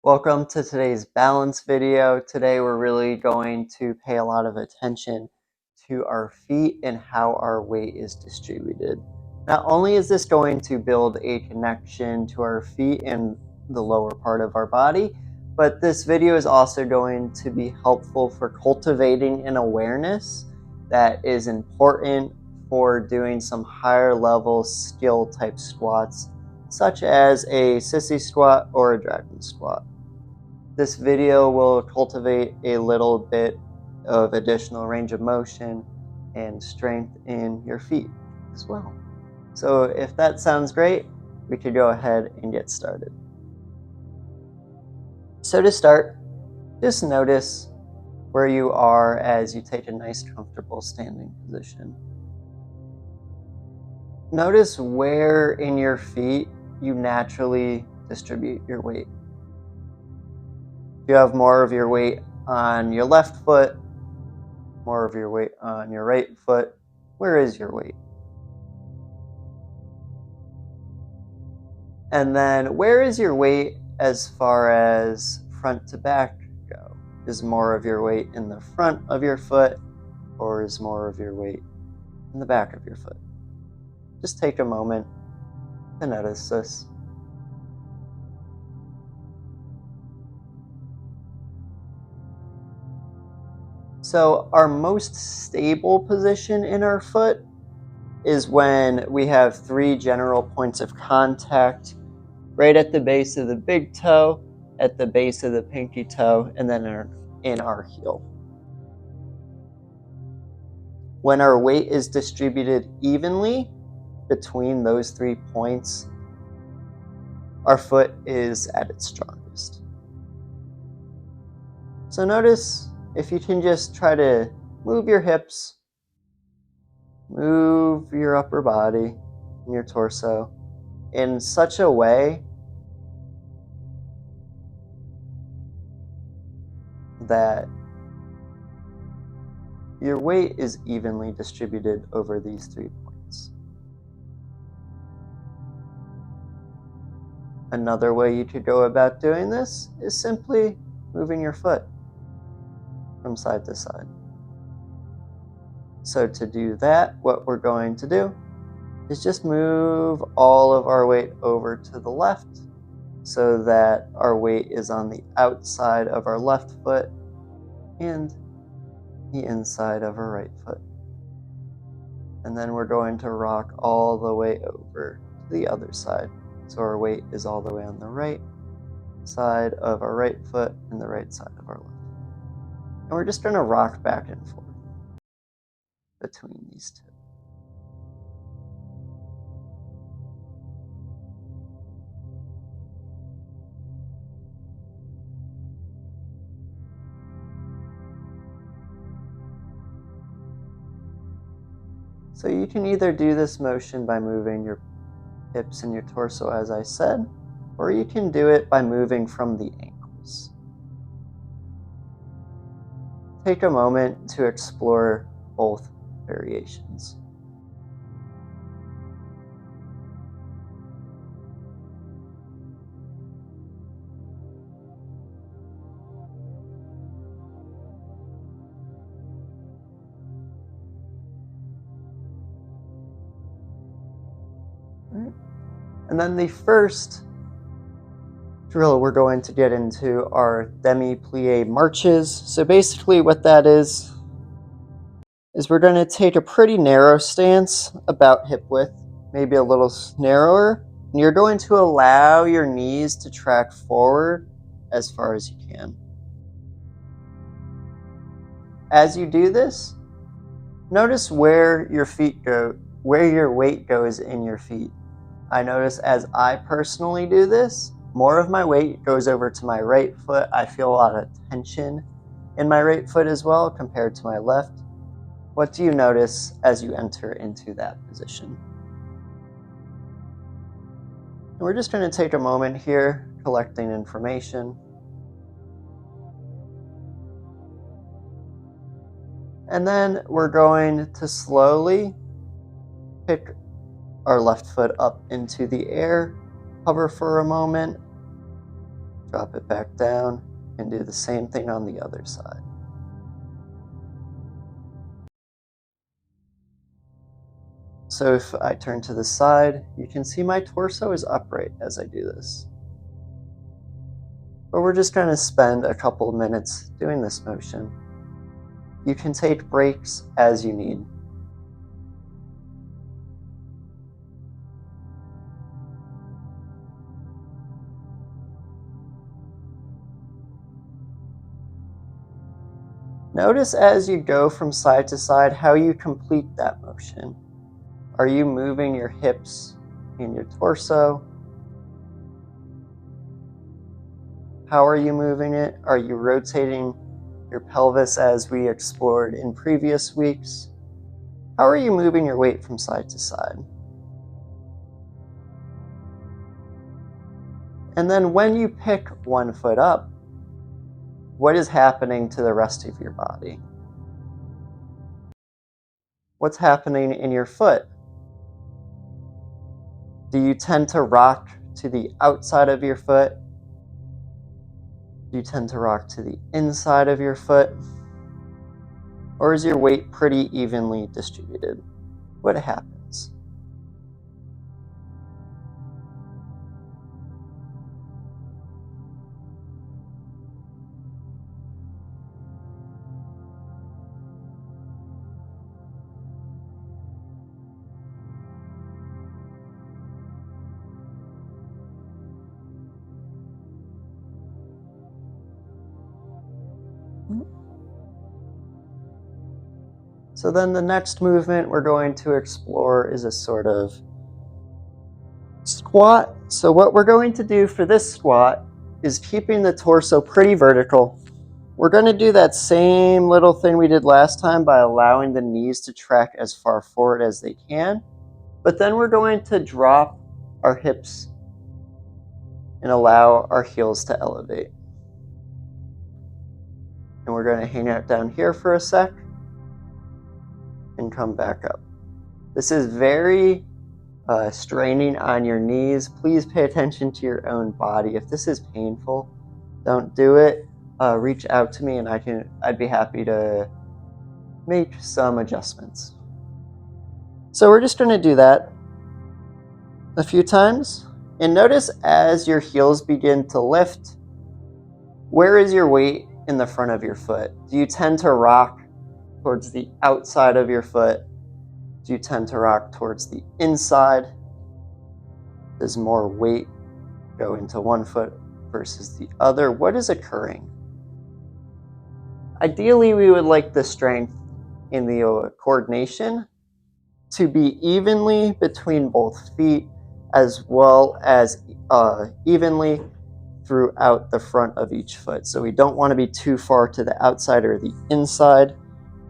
Welcome to today's balance video. Today we're really going to pay a lot of attention to our feet and how our weight is distributed. Not only is this going to build a connection to our feet and the lower part of our body, but this video is also going to be helpful for cultivating an awareness that is important for doing some higher level skill type squats, such as a sissy squat or a dragon squat. This video will cultivate a little bit of additional range of motion and strength in your feet as well. So if that sounds great, we could go ahead and get started. So to start, just notice where you are as you take a nice comfortable standing position. Notice where in your feet you naturally distribute your weight. You have more of your weight on your left foot, more of your weight on your right foot. Where is your weight? And then where is your weight as far as front to back go? Is more of your weight in the front of your foot, or is more of your weight in the back of your foot? Just take a moment to notice this. So our most stable position in our foot is when we have three general points of contact right at the base of the big toe, at the base of the pinky toe, and then in our heel. When our weight is distributed evenly between those 3 points, our foot is at its strongest. So notice if you can just try to move your hips, move your upper body and your torso in such a way that your weight is evenly distributed over these 3 points. Another way you could go about doing this is simply moving your foot from side to side. So to do that, what we're going to do is just move all of our weight over to the left so that our weight is on the outside of our left foot and the inside of our right foot. And then we're going to rock all the way over to the other side. So our weight is all the way on the right side of our right foot and the right side of our left. And we're just going to rock back and forth between these two. So you can either do this motion by moving your hips and your torso, as I said, or you can do it by moving from the ankles. Take a moment to explore both variations. All right. And then the first drill we're going to get into are demi-plie marches. So basically what that is we're going to take a pretty narrow stance, about hip width, maybe a little narrower, and you're going to allow your knees to track forward as far as you can. As you do this, notice where your feet go, where your weight goes in your feet. I notice as I personally do this, more of my weight goes over to my right foot. I feel a lot of tension in my right foot as well compared to my left. What do you notice as you enter into that position? And we're just going to take a moment here, collecting information. And then we're going to slowly pick our left foot up into the air, hover for a moment, Drop it back down and do the same thing on the other side. So if I turn to the side, you can see my torso is upright as I do this. But we're just going to spend a couple of minutes doing this motion. You can take breaks as you need. Notice as you go from side to side how you complete that motion. Are you moving your hips and your torso? How are you moving it? Are you rotating your pelvis as we explored in previous weeks? How are you moving your weight from side to side? And then when you pick one foot up, what is happening to the rest of your body? What's happening in your foot? Do you tend to rock to the outside of your foot? Do you tend to rock to the inside of your foot? Or is your weight pretty evenly distributed? What happens? So then the next movement we're going to explore is a sort of squat. So what we're going to do for this squat is keeping the torso pretty vertical. We're going to do that same little thing we did last time by allowing the knees to track as far forward as they can. But then we're going to drop our hips and allow our heels to elevate. And we're going to hang out down here for a sec and come back up. This is very straining on your knees. Please pay attention to your own body. If this is painful, don't do it. Reach out to me and I'd be happy to make some adjustments. So we're just going to do that a few times. And notice as your heels begin to lift, where is your weight in the front of your foot? Do you tend to rock towards the outside of your foot? Do you tend to rock towards the inside? Does more weight go into one foot versus the other? What is occurring? Ideally, we would like the strength in the coordination to be evenly between both feet as well as evenly throughout the front of each foot. So we don't want to be too far to the outside or the inside.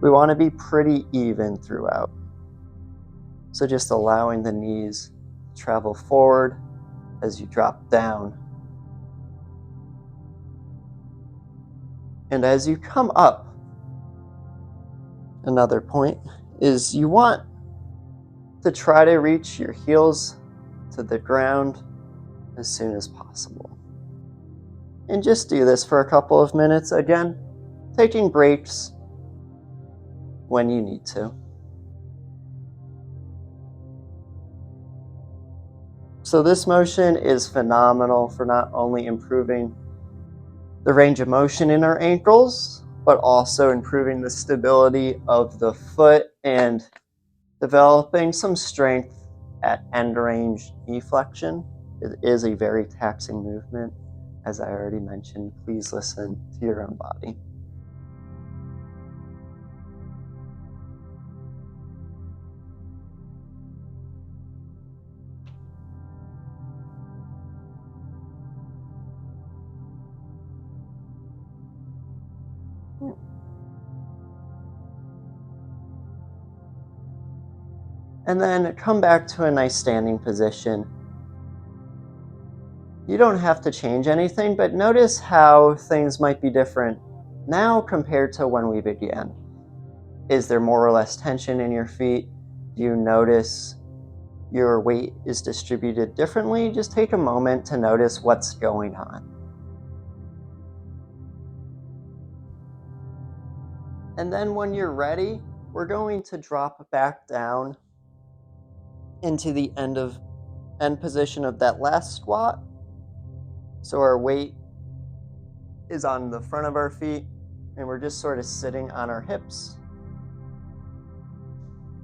We want to be pretty even throughout. So just allowing the knees to travel forward as you drop down. And as you come up, another point is you want to try to reach your heels to the ground as soon as possible. And just do this for a couple of minutes, again, taking breaks when you need to. So this motion is phenomenal for not only improving the range of motion in our ankles, but also improving the stability of the foot and developing some strength at end range knee flexion. It is a very taxing movement. As I already mentioned, please listen to your own body. And then come back to a nice standing position. You don't have to change anything, but notice how things might be different now compared to when we began. Is there more or less tension in your feet? Do you notice your weight is distributed differently? Just take a moment to notice what's going on. And then when you're ready, we're going to drop back down into the end position of that last squat. So our weight is on the front of our feet and we're just sort of sitting on our hips.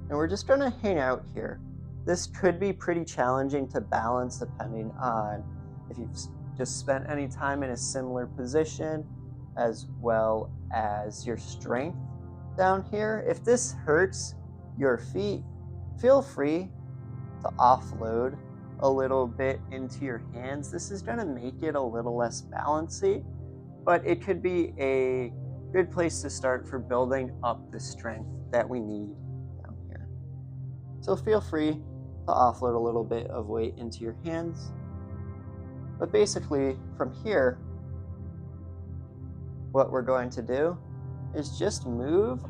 And we're just gonna hang out here. This could be pretty challenging to balance depending on if you've just spent any time in a similar position, as well as your strength down here. If this hurts your feet, feel free to offload a little bit into your hands. This is gonna make it a little less balancy, but it could be a good place to start for building up the strength that we need down here. So feel free to offload a little bit of weight into your hands. But basically, from here, what we're going to do is just move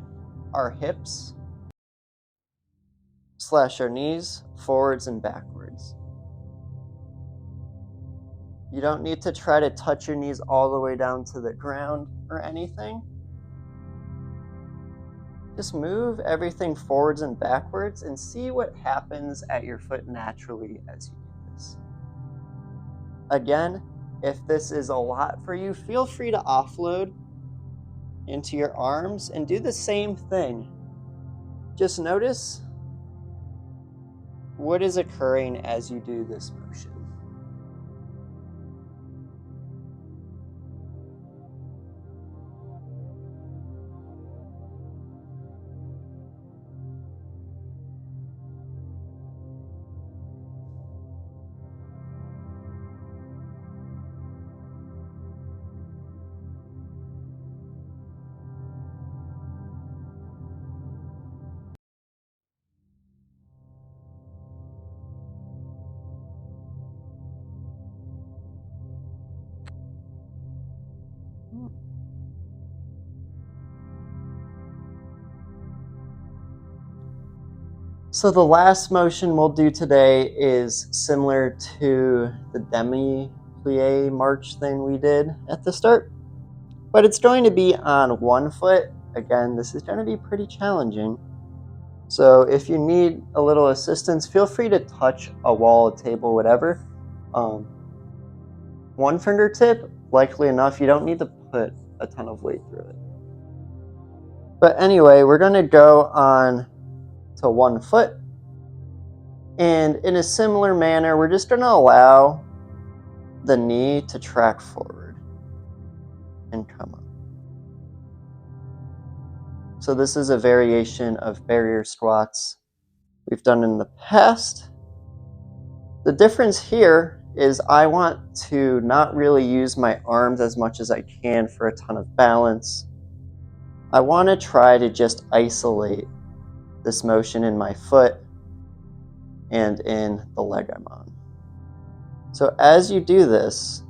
our hips / our knees forwards and backwards. You don't need to try to touch your knees all the way down to the ground or anything. Just move everything forwards and backwards and see what happens at your foot naturally as you do this. Again, if this is a lot for you, feel free to offload into your arms and do the same thing. Just notice what is occurring as you do this motion. So the last motion we'll do today is similar to the demi-plie march thing we did at the start, but it's going to be on one foot. Again, this is going to be pretty challenging. So if you need a little assistance, feel free to touch a wall, a table, whatever. One fingertip, likely enough, you don't need to put a ton of weight through it. But anyway, we're going to go on to one foot. And in a similar manner, we're just going to allow the knee to track forward and come up. So this is a variation of barrier squats we've done in the past. The difference here is I want to not really use my arms as much as I can for a ton of balance. I want to try to just isolate this motion in my foot and in the leg I'm on. So as you do this,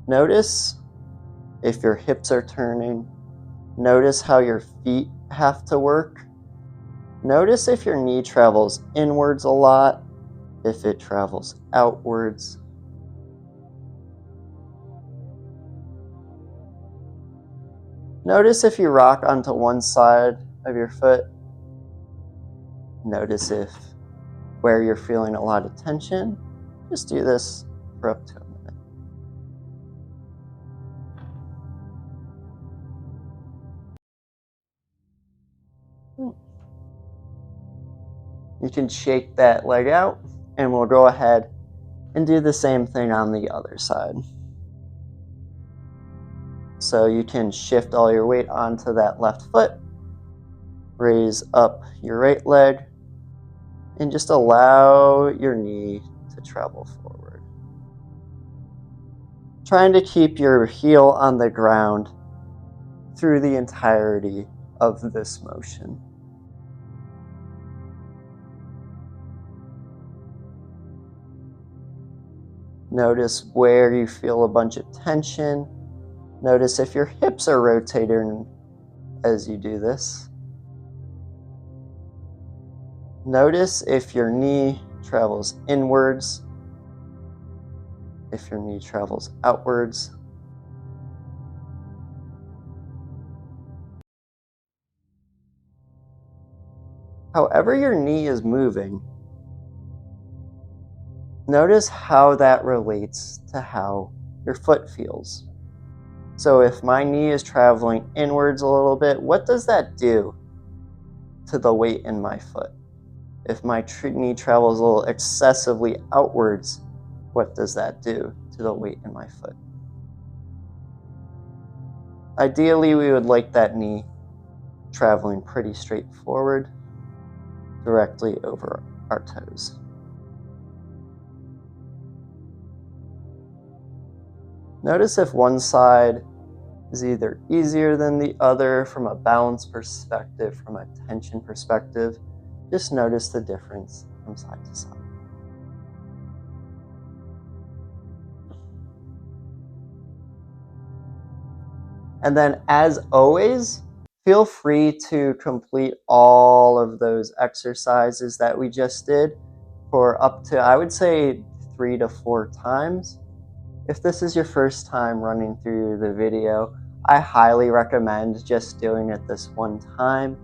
notice if your hips are turning. Notice how your feet have to work. Notice if your knee travels inwards a lot, if it travels outwards. Notice if you rock onto one side of your foot. Notice if where you're feeling a lot of tension. Just do this for up to a minute. You can shake that leg out, and we'll go ahead and do the same thing on the other side. So you can shift all your weight onto that left foot, raise up your right leg, and just allow your knee to travel forward. Trying to keep your heel on the ground through the entirety of this motion. Notice where you feel a bunch of tension. Notice if your hips are rotating as you do this. Notice if your knee travels inwards, if your knee travels outwards. However your knee is moving, notice how that relates to how your foot feels. So if my knee is traveling inwards a little bit, what does that do to the weight in my foot? If my knee travels a little excessively outwards, what does that do to the weight in my foot? Ideally, we would like that knee traveling pretty straight forward, directly over our toes. Notice if one side is either easier than the other from a balance perspective, from a tension perspective. Just notice the difference from side to side. And then, as always, feel free to complete all of those exercises that we just did for up to, I would say, 3 to 4 times. If this is your first time running through the video, I highly recommend just doing it this one time,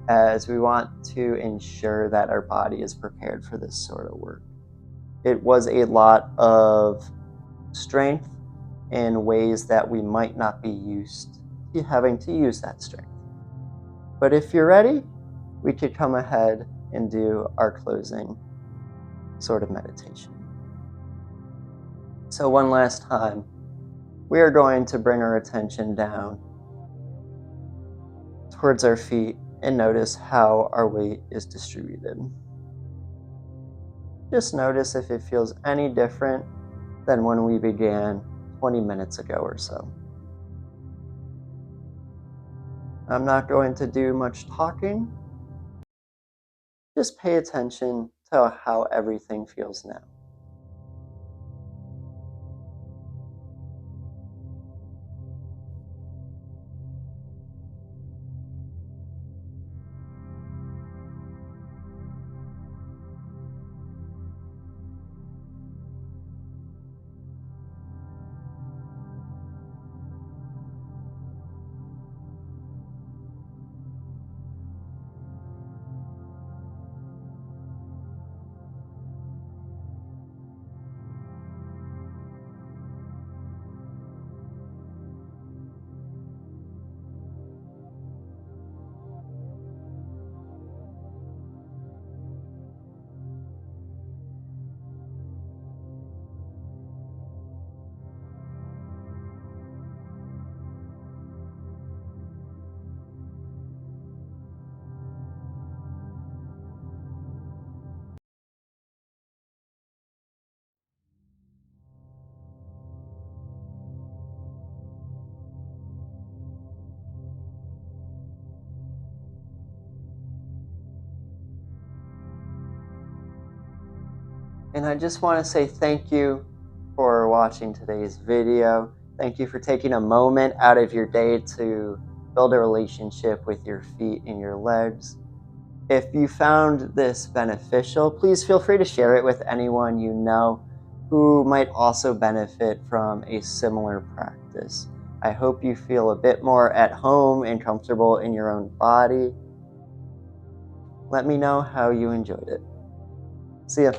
as we want to ensure that our body is prepared for this sort of work. It was a lot of strength in ways that we might not be used to having to use that strength. But if you're ready, we could come ahead and do our closing sort of meditation. So one last time, we are going to bring our attention down towards our feet and notice how our weight is distributed. Just notice if it feels any different than when we began 20 minutes ago or so. I'm not going to do much talking. Just pay attention to how everything feels now. And I just want to say thank you for watching today's video. Thank you for taking a moment out of your day to build a relationship with your feet and your legs. If you found this beneficial, please feel free to share it with anyone you know who might also benefit from a similar practice. I hope you feel a bit more at home and comfortable in your own body. Let me know how you enjoyed it. See ya.